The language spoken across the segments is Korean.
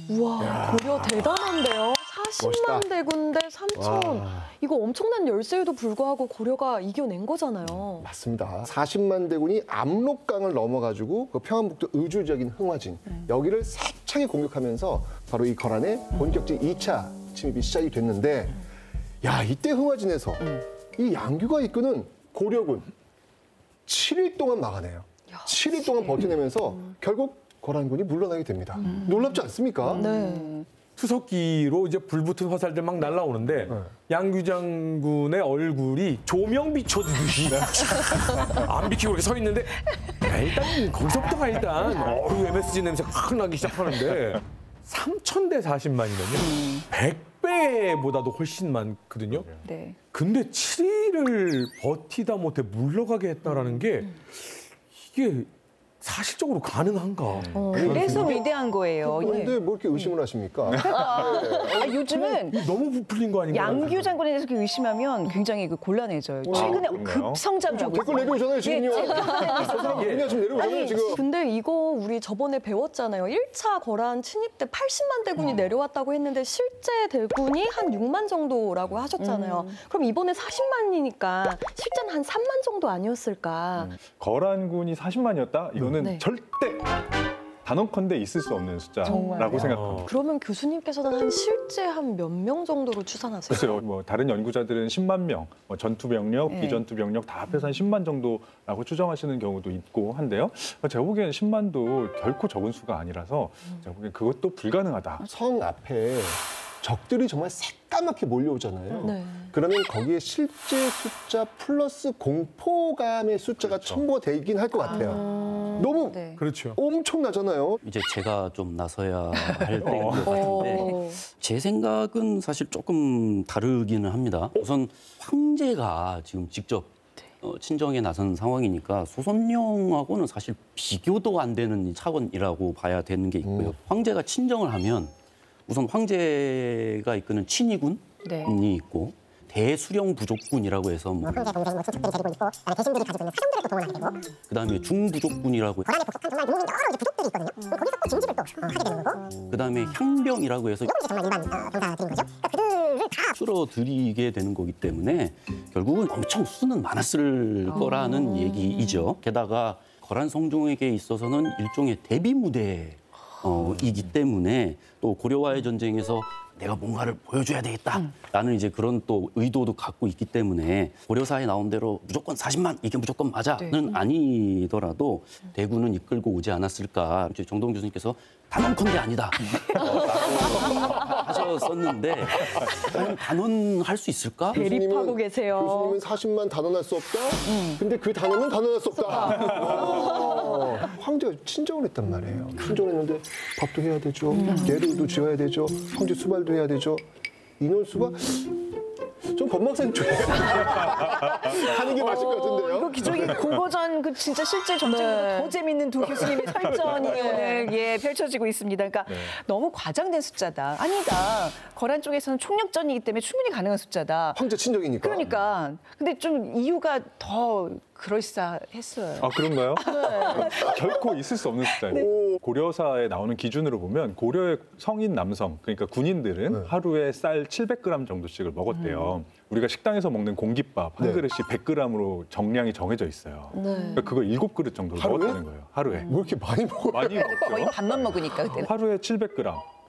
우와, 고려 대단한데요. 40만 대군데 3천. 이거 엄청난 열세에도 불구하고 고려가 이겨낸 거잖아요. 맞습니다. 40만 대군이 압록강을 넘어가지고 그 평안북도 의주적인 흥화진 여기를 세차게 공격하면서 바로 이 거란의 본격적인 2차 침입이 시작이 됐는데 야 이때 흥화진에서 이 양규가 이끄는 고려군 7일 동안 막아내요. 7일 동안 버텨내면서 결국 거란군이 물러나게 됩니다. 놀랍지 않습니까? 네. 투석기로 이제 불붙은 화살들 막 날라오는데 양규 장군의 얼굴이 조명 비춰주듯이 안 비키고 이렇게 서 있는데 야, 일단 거기서부터가 일단 MSG 냄새가 확 나기 시작하는데 3,000대 40만이면요. 100배보다도 훨씬 많거든요. 네. 근데 7일을 버티다 못해 물러가게 했다라는 게 이게 사실적으로 가능한가? 그래서 위대한 거예요. 그런데 뭐 이렇게 의심을 하십니까? 요즘은 너무 부풀린 거 아닌가? 양규 장군에 대해서 그렇게 의심하면 굉장히 굉장히 최근에 급성장을 하고 댓글 내려오잖아요, 지금요. 그냥 좀 내려오잖아요, 지금. 근데 이거 우리 저번에 배웠잖아요. 1차 거란 침입 때 80만 대군이 내려왔다고 했는데 실제 대군이 한 6만 정도라고 하셨잖아요. 그럼 이번에 40만이니까 실제는 한 3만 정도 아니었을까? 거란군이 40만이었다? 이거는 네. 절대 단언컨대 있을 수 없는 숫자라고 생각합니다. 그러면 교수님께서는 한 실제 한 몇 명 정도로 추산하세요? 글쎄요, 뭐 다른 연구자들은 10만 명, 뭐 전투 병력, 비전투 병력 다 합해서 한 10만 정도라고 추정하시는 경우도 있고 한데요. 제가 보기에는 10만도 결코 적은 수가 아니라서 제가 보기엔 그것도 불가능하다. 성 앞에 적들이 정말 새까맣게 몰려오잖아요. 네. 그러면 거기에 실제 숫자 플러스 공포감의 숫자가 첨부가 되긴 할 것 같아요. 너무 네. 그렇죠. 엄청나잖아요. 이제 제가 좀 나서야 할 때인 것 같은데 제 생각은 사실 조금 다르기는 합니다. 우선 황제가 지금 직접 친정에 나선 상황이니까 소선령하고는 사실 비교도 안 되는 차원이라고 봐야 되는 게 있고요. 황제가 친정을 하면 우선 황제가 이끄는 친위군이 있고 대수령 부족군이라고 해서 뭐 황제 동생 친척들이 데리고 있고 그다음에 대신들이 가지고 있는 사정들을 또 동원하게 되고 그다음에 중부족군이라고 거란에 복속한 정말 유목민 여러 이제 부족들이 있거든요. 그럼 거기서 또 징집을 또 하게 되는 거고 그다음에 향병이라고 해서 이건 이제 정말 일반 병사들인 거죠. 그러니까 그들을 다 쓸어들이게 되는 거기 때문에 결국은 엄청 수는 많았을 거라는 얘기이죠. 게다가 거란 성종에게 있어서는 일종의 대비 무대 이기 때문에 또 고려와의 전쟁에서 내가 뭔가를 보여줘야 되겠다라는 이제 그런 또 의도도 갖고 있기 때문에 고려사에 나온 대로 무조건 40만 이게 무조건 맞아는 아니더라도 대군은 이끌고 오지 않았을까. 이제 정동 교수님께서 단언컨대 아니다 하셨었는데 과연 단언할 수 있을까? 대립하고 계세요. 교수님은 40만 단언할 수 없다? 근데 그 단언은 단언할 수 없다. 황제가 친정을 했단 말이에요. 친정을 했는데 밥도 해야 되죠. 예를도 지어야 되죠. 황제 수발도 해야 되죠. 인원수가 좀 건망센 쪽에 하는 게 맞을 것 같은데요. 이거 기적이 고고전 그 진짜 실제 전쟁보다 더 재밌는 두 교수님의 설전이 오늘 펼쳐지고 있습니다. 그러니까 너무 과장된 숫자다. 아니다. 거란 쪽에서는 총력전이기 때문에 충분히 가능한 숫자다. 황제 친정이니까. 그러니까. 근데 좀 이유가 더 그럴싸했어요. 아, 그런가요? 결코 있을 수 없는 숫자예요. 고려사에 나오는 기준으로 보면 고려의 성인 남성, 그러니까 군인들은 하루에 쌀 700g 정도씩을 먹었대요. 우리가 식당에서 먹는 공깃밥 한 그릇이 100g으로 정량이 정해져 있어요. 그러니까 그걸 7그릇 정도를 먹었다는 거예요. 하루에. 왜 이렇게 많이 먹어요? 많이 거의 먹죠. 밥만 먹으니까 그때는. 하루에 700g.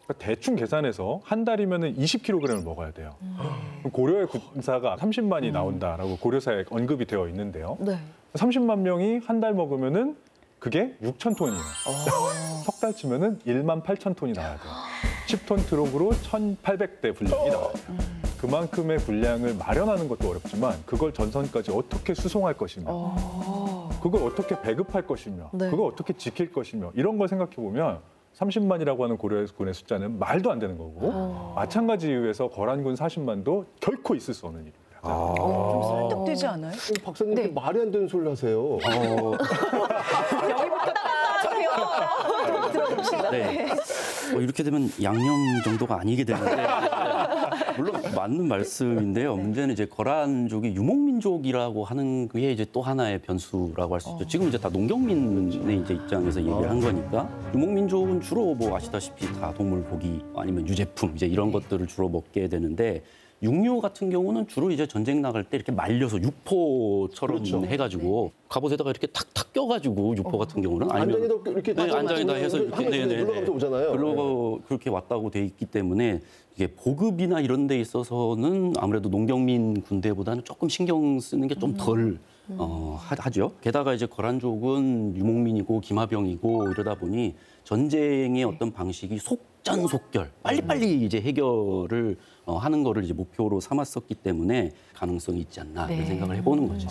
그러니까 대충 계산해서 한 달이면 20kg을 먹어야 돼요. 그럼 고려의 군사가 30만이 나온다라고 고려사에 언급이 되어 있는데요. 네. 30만 명이 한 달 먹으면은 그게 6,000톤이에요. 석 달 치면은 18,000톤이 나와야 돼요. 10톤 트럭으로 1,800대 분량이 나와야 돼요. 그만큼의 분량을 마련하는 것도 어렵지만 그걸 전선까지 어떻게 수송할 것이며 그걸 어떻게 배급할 것이며 그걸 어떻게 지킬 것이며 이런 걸 생각해 보면 30만이라고 하는 고려군의 숫자는 말도 안 되는 거고 마찬가지 이유에서 거란군 40만도 결코 있을 수 없는 일입니다. 좀 설득되지 않아요? 박사님 말이 안 되는 소리를 하세요. 여기부터 들어봅시다. 네. 이렇게 되면 양념 정도가 아니게 되는데 물론 맞는 말씀인데요. 문제는 이제 거란족이 유목민족이라고 하는 게 이제 또 하나의 변수라고 할 수 있죠. 지금 이제 다 농경민의 이제 입장에서 얘기를 한 거니까 유목민족은 주로 뭐 아시다시피 다 동물 고기 아니면 유제품 이제 이런 것들을 주로 먹게 되는데 육류 같은 경우는 주로 이제 전쟁 나갈 때 이렇게 말려서 육포처럼 해가지고 갑옷에다가 이렇게 탁탁 껴가지고 육포 같은 경우는 아니면 안장에다 이렇게 네, 안장에다 해서 이렇게 눌러가면서 오잖아요. 그러고 그렇게 왔다고 돼 있기 때문에 이게 보급이나 이런 데 있어서는 아무래도 농경민 군대보다는 조금 신경 쓰는 게 좀 덜 하죠. 게다가 이제 거란족은 유목민이고 기마병이고 이러다 보니 전쟁의 어떤 방식이 속전속결, 빨리빨리 이제 해결을 하는 거를 이제 목표로 삼았었기 때문에 가능성이 있지 않나 이런 생각을 해보는 거죠.